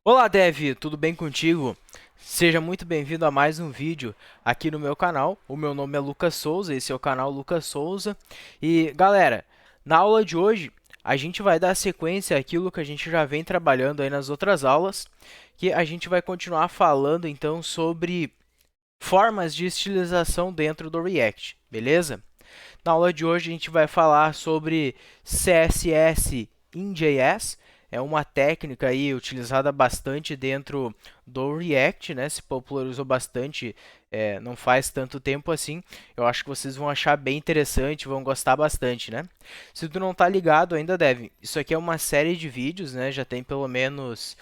Olá, Dev, tudo bem contigo? Seja muito bem-vindo a mais um vídeo aqui no meu canal. O meu nome é Lucas Souza, esse é o canal Lucas Souza. E galera, na aula de hoje a gente vai dar sequência àquilo que a gente já vem trabalhando aí nas outras aulas, que a gente vai continuar falando então sobre formas de estilização dentro do React, beleza? Na aula de hoje a gente vai falar sobre CSS em JS. É uma técnica aí utilizada bastante dentro do React, né? Se popularizou bastante, não faz tanto tempo assim. Eu acho que vocês vão achar bem interessante, vão gostar bastante, né? Se tu não tá ligado ainda, deve. Isso aqui é uma série de vídeos, né? Já tem pelo menos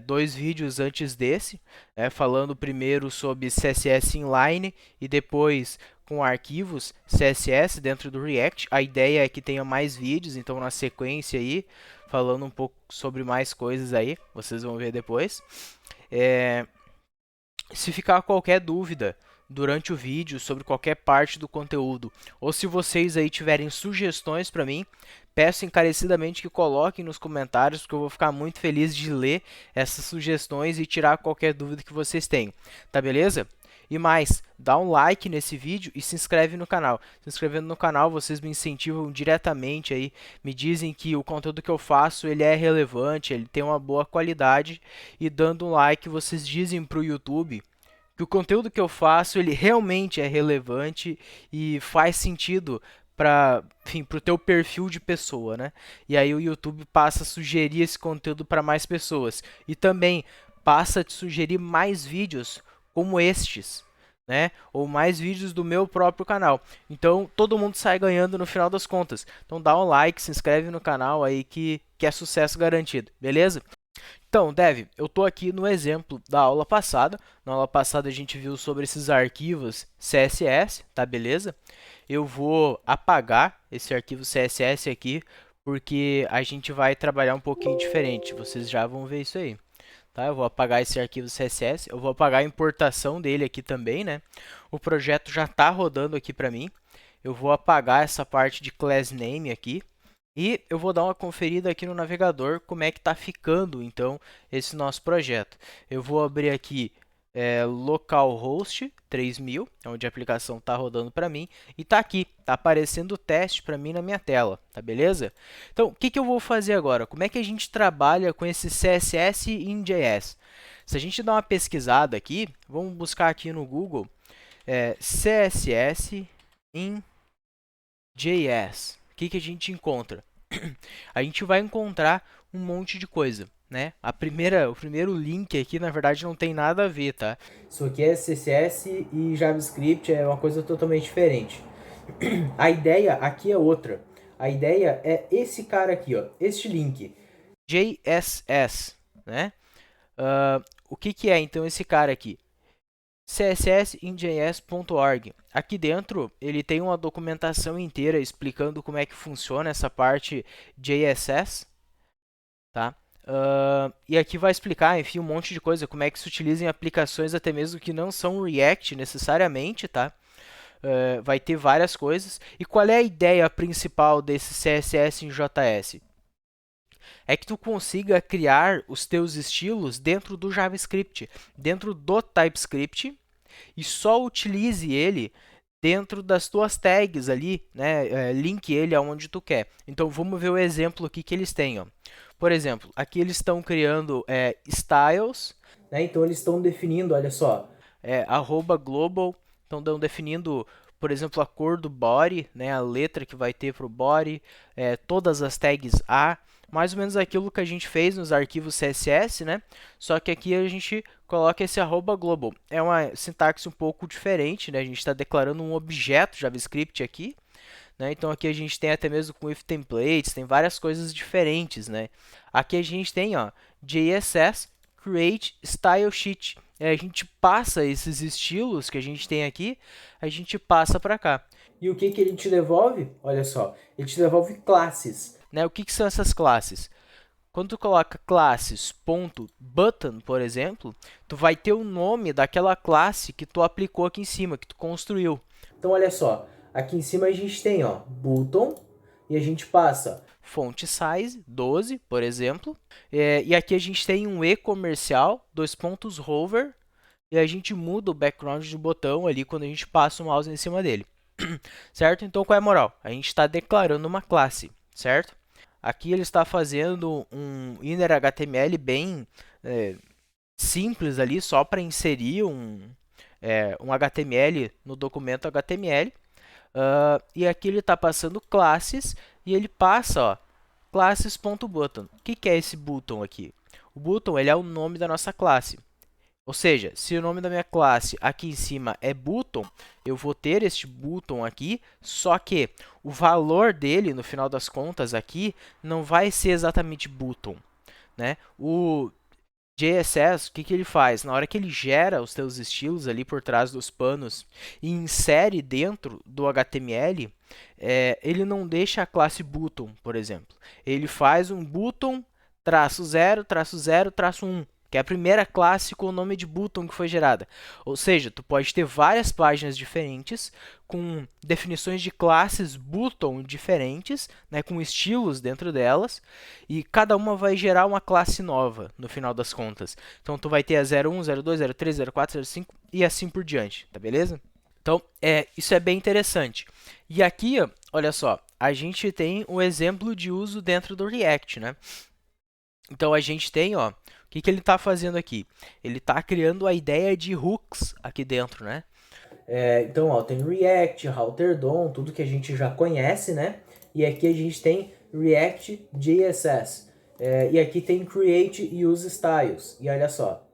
dois vídeos antes desse, né? Falando primeiro sobre CSS inline e depois com arquivos CSS dentro do React. A ideia é que tenha mais vídeos, então na sequência aí, falando um pouco sobre mais coisas aí, vocês vão ver depois. É, Se ficar qualquer dúvida durante o vídeo sobre qualquer parte do conteúdo, ou se vocês aí tiverem sugestões para mim, peço encarecidamente que coloquem nos comentários, porque eu vou ficar muito feliz de ler essas sugestões e tirar qualquer dúvida que vocês tenham. Tá beleza? E mais, dá um like nesse vídeo e se inscreve no canal. Se inscrevendo no canal, vocês me incentivam diretamente aí, me dizem que o conteúdo que eu faço ele é relevante, ele tem uma boa qualidade e dando um like, vocês dizem para o YouTube que o conteúdo que eu faço ele realmente é relevante e faz sentido para, enfim, para o teu perfil de pessoa, né? E aí o YouTube passa a sugerir esse conteúdo para mais pessoas e também passa a te sugerir mais vídeos como estes, né? Ou mais vídeos do meu próprio canal. Então todo mundo sai ganhando no final das contas. Então dá um like, se inscreve no canal aí que é sucesso garantido, beleza? Então, Dev, eu estou aqui no exemplo da aula passada. Na aula passada a gente viu sobre esses arquivos CSS, tá beleza? Eu vou apagar esse arquivo CSS aqui, porque a gente vai trabalhar um pouquinho diferente. Vocês já vão ver isso aí. Tá? Eu vou apagar esse arquivo CSS, eu vou apagar a importação dele aqui também, né? O projeto já está rodando aqui para mim. Eu vou apagar essa parte de class name aqui. E eu vou dar uma conferida aqui no navegador como é que está ficando então esse nosso projeto. Eu vou abrir aqui localhost 3000, onde a aplicação está rodando para mim, e está aqui, está aparecendo o teste para mim na minha tela, tá beleza? Então, o que, que eu vou fazer agora? Como é que a gente trabalha com esse CSS em JS? Se a gente dá uma pesquisada aqui, vamos buscar aqui no Google CSS em JS. O que, que a gente encontra? A gente vai encontrar um monte de coisa, né? O primeiro link aqui, na verdade, não tem nada a ver, tá? Isso aqui é CSS e JavaScript, é uma coisa totalmente diferente. A ideia aqui é outra. A ideia é esse cara aqui, ó, este link, JSS, né? O que, que é então esse cara aqui? css.js.org. Aqui dentro ele tem uma documentação inteira explicando como é que funciona essa parte JSS, tá? E aqui vai explicar, enfim, um monte de coisa, como é que se utiliza em aplicações até mesmo que não são React necessariamente, tá? Vai ter várias coisas. E qual é a ideia principal desse CSS em JS? É que tu consiga criar os teus estilos dentro do JavaScript, dentro do TypeScript, e só utilize ele dentro das tuas tags ali, né? Link ele aonde tu quer. Então vamos ver o exemplo aqui que eles têm, ó. Por exemplo, aqui eles estão criando styles, né? Então eles estão definindo, olha só, @global, estão definindo, por exemplo, a cor do body, né? A letra que vai ter para o body, todas as tags A, mais ou menos aquilo que a gente fez nos arquivos CSS, né? Só que aqui a gente coloca esse @global. É uma sintaxe um pouco diferente, né? A gente está declarando um objeto JavaScript aqui, né? Então aqui a gente tem até mesmo com if templates, tem várias coisas diferentes, né? Aqui a gente tem, ó, JSS create style sheet. A gente passa esses estilos que a gente tem aqui, a gente passa para cá. E o que que ele te devolve? Olha só, ele te devolve classes, né? O que que são essas classes? Quando tu coloca classes.button, por exemplo, tu vai ter o nome daquela classe que tu aplicou aqui em cima, que tu construiu. Então, olha só, aqui em cima a gente tem, ó, button, e a gente passa font size 12, por exemplo, e aqui a gente tem um e comercial, dois pontos hover, e a gente muda o background do botão ali quando a gente passa o mouse em cima dele, certo? Então qual é a moral? A gente está declarando uma classe, certo? Aqui ele está fazendo um inner HTML bem simples ali, só para inserir um HTML no documento HTML. E aqui ele está passando classes e ele passa, ó, classes.button. O que é esse button aqui? O button ele é o nome da nossa classe. Ou seja, se o nome da minha classe aqui em cima é button, eu vou ter este button aqui, só que o valor dele, no final das contas aqui, não vai ser exatamente button, né? O JSS, o que ele faz? Na hora que ele gera os seus estilos ali por trás dos panos e insere dentro do HTML, ele não deixa a classe button, por exemplo. Ele faz um button traço 0, traço 0, traço 1, que é a primeira classe com o nome de button que foi gerada. Ou seja, tu pode ter várias páginas diferentes com definições de classes button diferentes, né, com estilos dentro delas, e cada uma vai gerar uma classe nova no final das contas. Então tu vai ter a 01, 02, 03, 04, 05 e assim por diante, tá beleza? Então, isso é bem interessante. E aqui, ó, olha só, a gente tem o exemplo de uso dentro do React, né? Então, a gente tem, ó, o que ele está fazendo aqui? Ele está criando a ideia de hooks aqui dentro, né? Então, ó, tem React, Router DOM, tudo que a gente já conhece, né? E aqui a gente tem React JSS. E aqui tem Create e Use Styles. E olha só,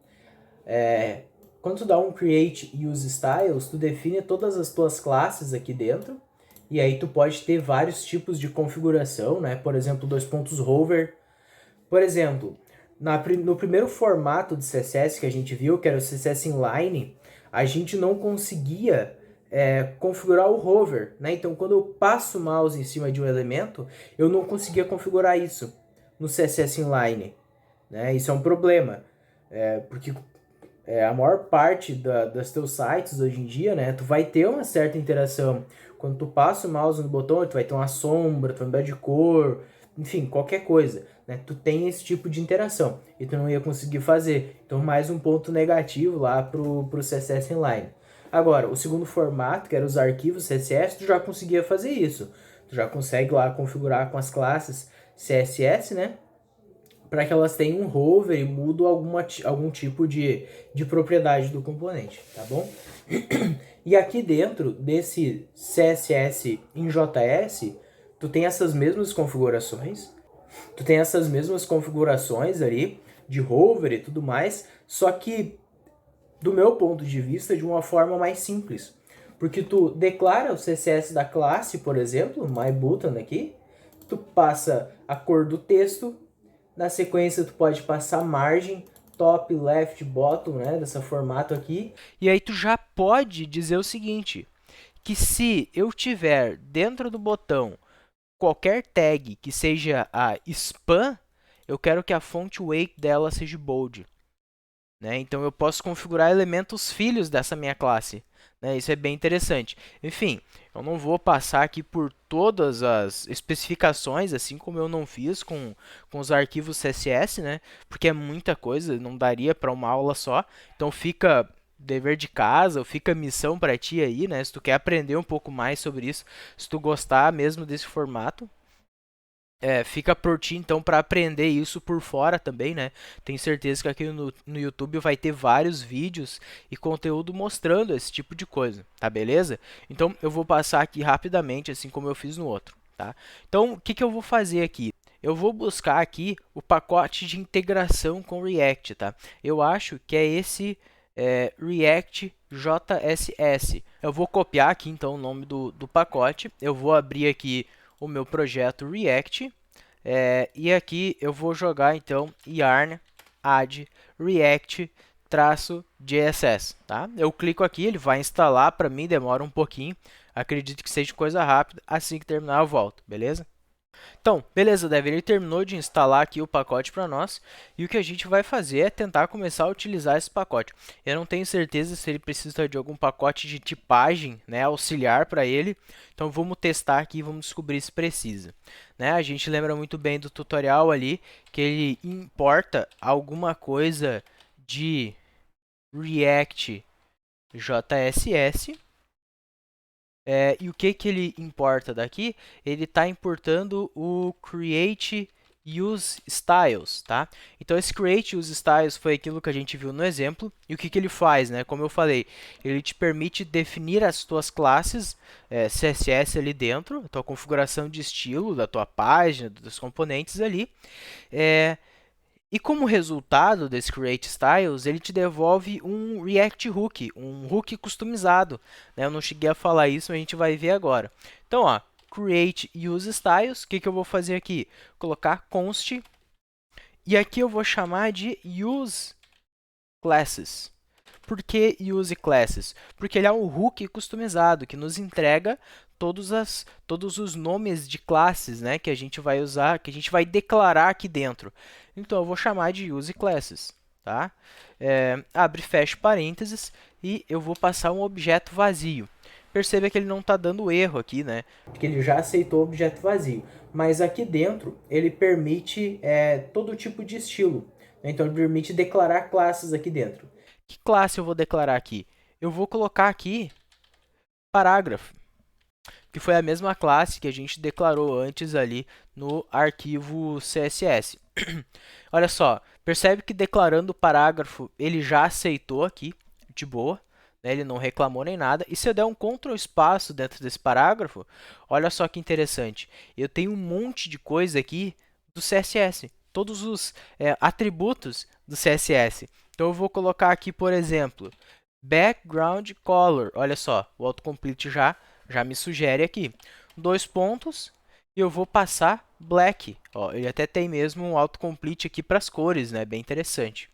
quando tu dá um Create e Use Styles, tu define todas as tuas classes aqui dentro. E aí tu pode ter vários tipos de configuração, né? Por exemplo, dois pontos hover. Por exemplo, no primeiro formato de CSS que a gente viu, que era o CSS Inline, a gente não conseguia configurar o hover, né? Então, quando eu passo o mouse em cima de um elemento, eu não conseguia configurar isso no CSS Inline, né? Isso é um problema, porque a maior parte dos teus sites hoje em dia, né, tu vai ter uma certa interação. Quando tu passa o mouse no botão, tu vai ter uma sombra, tu vai mudar de cor, enfim, qualquer coisa, né? Tu tem esse tipo de interação e tu não ia conseguir fazer. Então, mais um ponto negativo lá pro CSS Inline. Agora, o segundo formato, que era os arquivos CSS, tu já conseguia fazer isso. Tu já consegue lá configurar com as classes CSS, né? Para que elas tenham um hover e mudam algum tipo de propriedade do componente, tá bom? E aqui dentro desse CSS em JS, tu tem essas mesmas configurações, ali de hover e tudo mais, só que do meu ponto de vista de uma forma mais simples, porque tu declara o CSS da classe, por exemplo, myButton aqui, tu passa a cor do texto, na sequência tu pode passar margem, top, left, bottom, né, dessa formato aqui. E aí tu já pode dizer o seguinte, que se eu tiver dentro do botão qualquer tag que seja a spam, eu quero que a font weight dela seja bold, né? Então eu posso configurar elementos filhos dessa minha classe, né? Isso é bem interessante. Enfim, eu não vou passar aqui por todas as especificações, assim como eu não fiz com os arquivos CSS, né? Porque é muita coisa, não daria para uma aula só. Então fica dever de casa, ou fica missão para ti aí, né? Se tu quer aprender um pouco mais sobre isso, se tu gostar mesmo desse formato, fica por ti, então, para aprender isso por fora também, né? Tenho certeza que aqui no YouTube vai ter vários vídeos e conteúdo mostrando esse tipo de coisa, tá beleza? Então, eu vou passar aqui rapidamente, assim como eu fiz no outro, tá? Então, o que eu vou fazer aqui? Eu vou buscar aqui o pacote de integração com React, tá? Eu acho que é esse React JSS. Eu vou copiar aqui, então, o nome do pacote. Eu vou abrir aqui o meu projeto React, e aqui eu vou jogar então yarn add react -jss, tá? Eu clico aqui, ele vai instalar, para mim demora um pouquinho, acredito que seja coisa rápida, assim que terminar eu volto, beleza? Então, beleza, Dev, ele terminou de instalar aqui o pacote para nós, e o que a gente vai fazer é tentar começar a utilizar esse pacote. Eu não tenho certeza se ele precisa de algum pacote de tipagem, né, auxiliar para ele, então vamos testar aqui e vamos descobrir se precisa. Né, a gente lembra muito bem do tutorial ali, que ele importa alguma coisa de React JSS. E o que ele importa daqui? Ele está importando o Create Use Styles, tá? Então esse Create Use Styles foi aquilo que a gente viu no exemplo. E o que ele faz, né? Como eu falei, ele te permite definir as tuas classes CSS ali dentro, a tua configuração de estilo da tua página, dos componentes ali. E como resultado desse Create Styles, ele te devolve um React Hook, um hook customizado. Né? Eu não cheguei a falar isso, mas a gente vai ver agora. Então, ó, Create Use Styles, o que eu vou fazer aqui? Colocar const, e aqui eu vou chamar de Use Classes. Por que Use Classes? Porque ele é um hook customizado que nos entrega todos os nomes de classes, né, que a gente vai usar, que a gente vai declarar aqui dentro. Então, eu vou chamar de Use Classes. Tá? Abre e fecha parênteses e eu vou passar um objeto vazio. Perceba que ele não está dando erro aqui, né? Porque ele já aceitou o objeto vazio. Mas aqui dentro ele permite todo tipo de estilo. Né? Então ele permite declarar classes aqui dentro. Que classe eu vou declarar aqui? Eu vou colocar aqui parágrafo, que foi a mesma classe que a gente declarou antes ali no arquivo CSS. Olha só, percebe que declarando o parágrafo ele já aceitou aqui, de boa, né? Ele não reclamou nem nada. E se eu der um Ctrl espaço dentro desse parágrafo, olha só que interessante, eu tenho um monte de coisa aqui do CSS, todos os atributos do CSS. Então eu vou colocar aqui, por exemplo, background color. Olha só, o autocomplete já me sugere aqui. 2 pontos e eu vou passar black. Ó, ele até tem mesmo um autocomplete aqui para as cores, né? Bem interessante.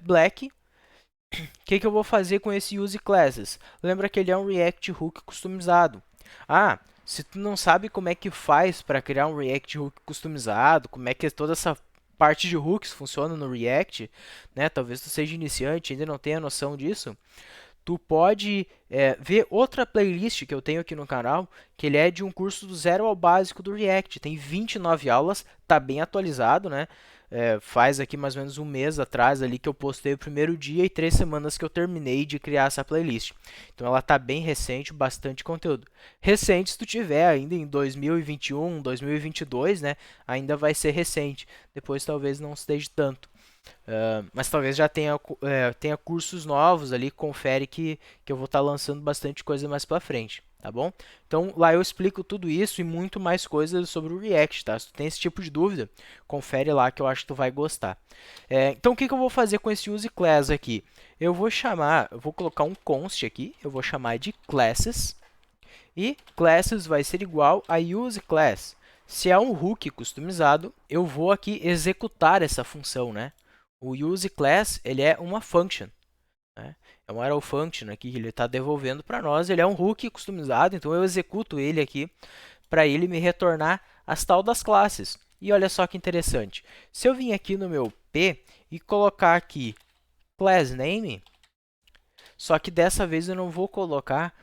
Black. O que eu vou fazer com esse use classes? Lembra que ele é um React Hook customizado. Ah, se tu não sabe como é que faz para criar um React Hook customizado, como é que toda essa parte de hooks funciona no React, né? Talvez tu seja iniciante e ainda não tenha noção disso. Tu pode ver outra playlist que eu tenho aqui no canal, que ele é de um curso do zero ao básico do React. Tem 29 aulas, tá bem atualizado, né? Faz aqui mais ou menos um mês atrás ali que eu postei o primeiro dia e 3 semanas que eu terminei de criar essa playlist. Então ela tá bem recente, bastante conteúdo. Recente se tu tiver ainda em 2021, 2022, né? Ainda vai ser recente. Depois talvez não esteja tanto. Mas talvez já tenha cursos novos ali, confere que eu vou estar lançando bastante coisa mais para frente, tá bom? Então lá eu explico tudo isso e muito mais coisas sobre o React, tá? Se tu tem esse tipo de dúvida, confere lá que eu acho que tu vai gostar. Então o que eu vou fazer com esse use class aqui? Eu vou colocar um const aqui, eu vou chamar de classes, e classes vai ser igual a use class. Se é um hook customizado, eu vou aqui executar essa função, né? O use class ele é uma function, né? É um arrow function aqui que ele está devolvendo para nós. Ele é um hook customizado, então eu executo ele aqui para ele me retornar as tal das classes. E olha só que interessante. Se eu vim aqui no meu P e colocar aqui class name, só que dessa vez eu não vou colocar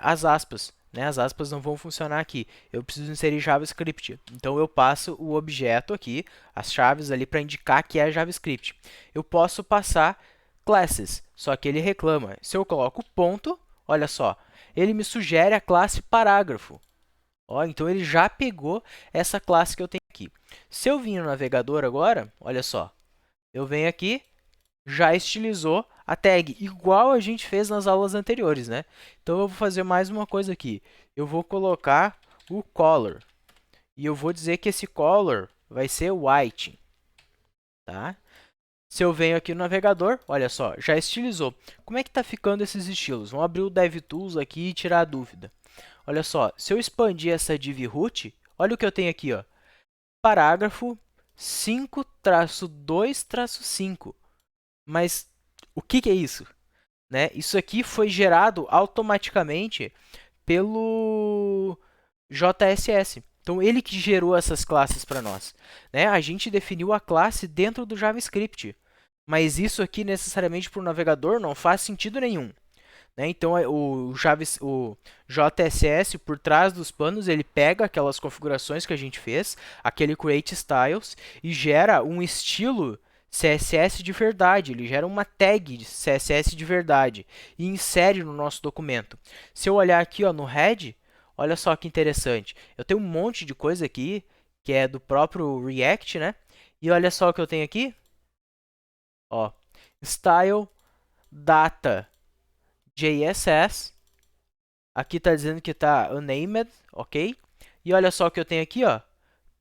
as aspas. Né? As aspas não vão funcionar aqui. Eu preciso inserir JavaScript. Então eu passo o objeto aqui, as chaves ali para indicar que é JavaScript. Eu posso passar classes, só que ele reclama. Se eu coloco ponto, olha só, ele me sugere a classe parágrafo. Ó, então ele já pegou essa classe que eu tenho aqui. Se eu vir no navegador agora, olha só, eu venho aqui, já estilizou a tag, igual a gente fez nas aulas anteriores, né? Então eu vou fazer mais uma coisa aqui. Eu vou colocar o color. E eu vou dizer que esse color vai ser white. Tá? Se eu venho aqui no navegador, olha só, já estilizou. Como é que está ficando esses estilos? Vamos abrir o DevTools aqui e tirar a dúvida. Olha só, se eu expandir essa div root, olha o que eu tenho aqui, ó. Parágrafo 5-2-5. Mas o que é isso? Né? Isso aqui foi gerado automaticamente pelo JSS. Então, ele que gerou essas classes para nós, né? A gente definiu a classe dentro do JavaScript, mas isso aqui necessariamente para o navegador não faz sentido nenhum, né? Então, o JSS por trás dos panos ele pega aquelas configurações que a gente fez, aquele create styles e gera um estilo CSS de verdade, ele gera uma tag de CSS de verdade e insere no nosso documento. Se eu olhar aqui, ó, no head, olha só que interessante. Eu tenho um monte de coisa aqui que é do próprio React, né? E olha só o que eu tenho aqui, ó, style data JSS. Aqui está dizendo que está unnamed, ok? E olha só o que eu tenho aqui, ó,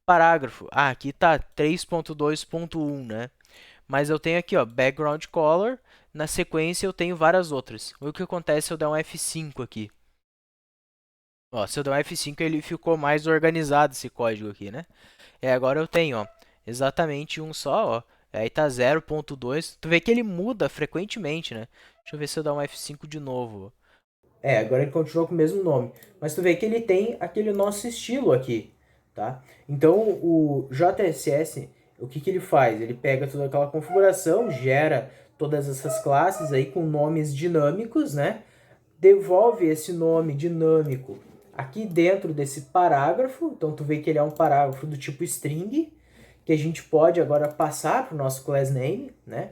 parágrafo. Ah, aqui está 3.2.1, né? Mas eu tenho aqui, ó, background color. Na sequência eu tenho várias outras. O que acontece se eu der um F5 aqui? Ó, se eu der um F5 ele ficou mais organizado esse código aqui, né? E agora eu tenho, ó, exatamente um só, ó. Aí tá 0.2. Tu vê que ele muda frequentemente, né? Deixa eu ver se eu dar um F5 de novo. Agora ele continua com o mesmo nome. Mas tu vê que ele tem aquele nosso estilo aqui, tá? Então, o JSS, o que ele faz? Ele pega toda aquela configuração, gera todas essas classes aí com nomes dinâmicos, né? Devolve esse nome dinâmico aqui dentro desse parágrafo. Então, tu vê que ele é um parágrafo do tipo string, que a gente pode agora passar para o nosso class name, né?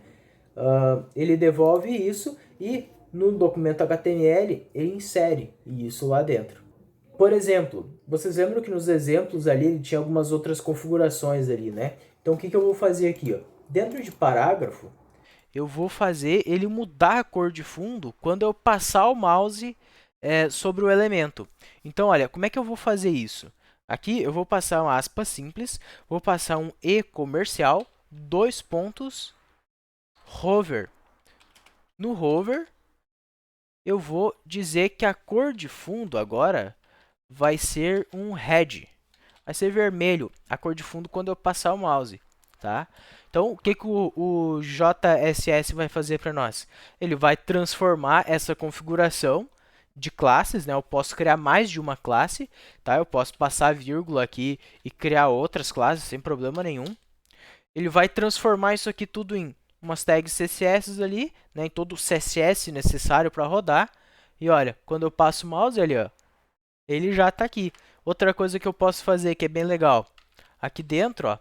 Ele devolve isso e no documento HTML ele insere isso lá dentro. Por exemplo, vocês lembram que nos exemplos ali ele tinha algumas outras configurações ali, né? Então o que eu vou fazer aqui, ó? Dentro de parágrafo, eu vou fazer ele mudar a cor de fundo quando eu passar o mouse sobre o elemento. Então, olha, como é que eu vou fazer isso? Aqui eu vou passar uma aspa simples, vou passar um e comercial, dois pontos, hover. No hover, eu vou dizer que a cor de fundo agora vai ser um red. Vai ser vermelho a cor de fundo quando eu passar o mouse, tá? Então, o que o JSS vai fazer para nós? Ele vai transformar essa configuração de classes, né? Eu posso criar mais de uma classe, tá? Eu posso passar vírgula aqui e criar outras classes sem problema nenhum. Ele vai transformar isso aqui tudo em umas tags CSS ali, né, em todo o CSS necessário para rodar. E olha, quando eu passo o mouse ali, ó, ele já está aqui. Outra coisa que eu posso fazer que é bem legal, aqui dentro,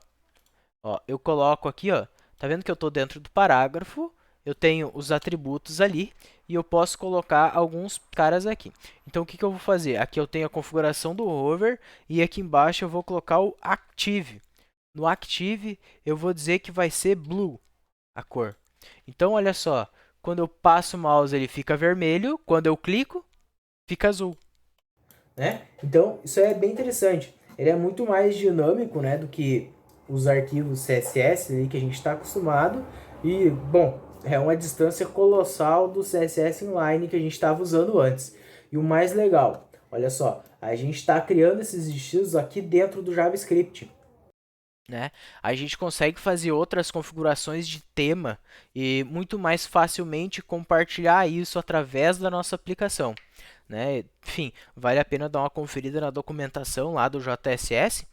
ó, eu coloco aqui, ó, tá vendo que eu estou dentro do parágrafo, eu tenho os atributos ali e eu posso colocar alguns caras aqui. Então, o que eu vou fazer? Aqui eu tenho a configuração do hover e aqui embaixo eu vou colocar o active. No active, eu vou dizer que vai ser blue a cor. Então, olha só, quando eu passo o mouse ele fica vermelho, quando eu clico, fica azul. Né? Então, isso é bem interessante. Ele é muito mais dinâmico, né, do que os arquivos CSS ali que a gente está acostumado. E, bom, é uma distância colossal do CSS inline que a gente estava usando antes. E o mais legal, olha só, a gente está criando esses estilos aqui dentro do JavaScript. Né? A gente consegue fazer outras configurações de tema e muito mais facilmente compartilhar isso através da nossa aplicação. Né? Enfim, vale a pena dar uma conferida na documentação lá do JSS,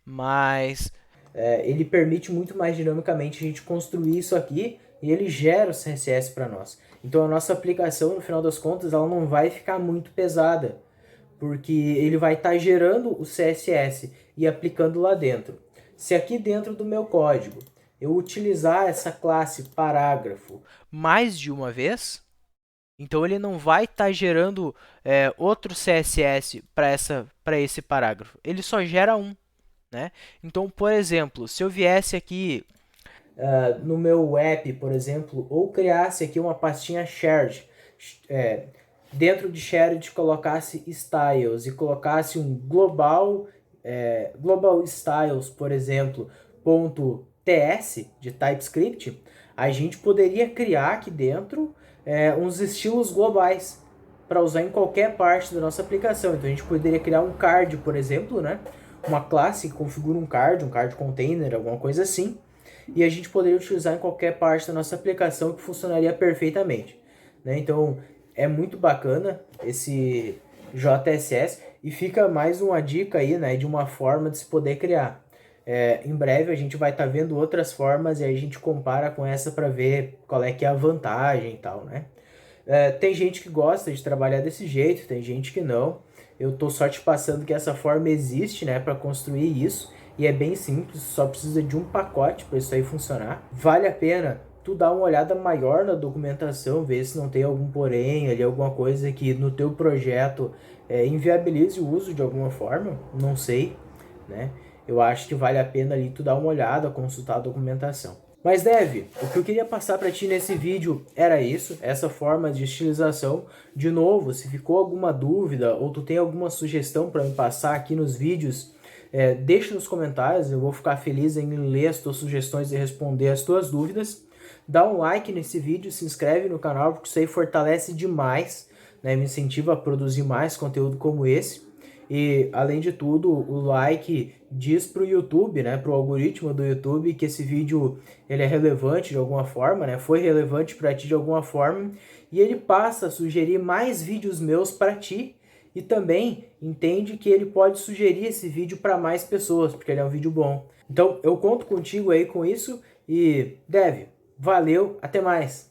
mas ele permite muito mais dinamicamente a gente construir isso aqui e ele gera o CSS para nós. Então a nossa aplicação, no final das contas, ela não vai ficar muito pesada, porque ele vai estar gerando o CSS e aplicando lá dentro. Se aqui dentro do meu código eu utilizar essa classe parágrafo mais de uma vez, então ele não vai estar gerando outro CSS para esse parágrafo. Ele só gera um. Né? Então, por exemplo, se eu viesse aqui no meu app, por exemplo, ou criasse aqui uma pastinha shared, dentro de shared colocasse styles e colocasse um global styles, por exemplo, .ts de TypeScript, a gente poderia criar aqui dentro uns estilos globais para usar em qualquer parte da nossa aplicação. Então a gente poderia criar um card, por exemplo, né? Uma classe que configura um card container, alguma coisa assim, e a gente poderia utilizar em qualquer parte da nossa aplicação que funcionaria perfeitamente. Né? Então é muito bacana JSS, e fica mais uma dica aí, né, de uma forma de se poder criar. Em breve a gente vai estar vendo outras formas e aí a gente compara com essa para ver qual é que é a vantagem e tal, né? Tem gente que gosta de trabalhar desse jeito, tem gente que não. Eu tô só te passando que essa forma existe, né, para construir isso, e é bem simples, só precisa de um pacote para isso aí funcionar. Vale a pena tu dar uma olhada maior na documentação, ver se não tem algum porém ali, alguma coisa que no teu projeto inviabilize o uso de alguma forma, não sei, né? Eu acho que vale a pena ali tu dar uma olhada, consultar a documentação. Mas Dev, o que eu queria passar para ti nesse vídeo era isso, essa forma de estilização. De novo, se ficou alguma dúvida ou tu tem alguma sugestão para me passar aqui nos vídeos, deixa nos comentários, eu vou ficar feliz em ler as tuas sugestões e responder as tuas dúvidas. Dá um like nesse vídeo, se inscreve no canal, porque isso aí fortalece demais, né? Me incentiva a produzir mais conteúdo como esse. E, além de tudo, o like diz para o YouTube, né, para o algoritmo do YouTube, que esse vídeo ele é relevante de alguma forma, né, foi relevante para ti de alguma forma, e ele passa a sugerir mais vídeos meus para ti, e também entende que ele pode sugerir esse vídeo para mais pessoas, porque ele é um vídeo bom. Então, eu conto contigo aí com isso, e Dev, valeu, até mais!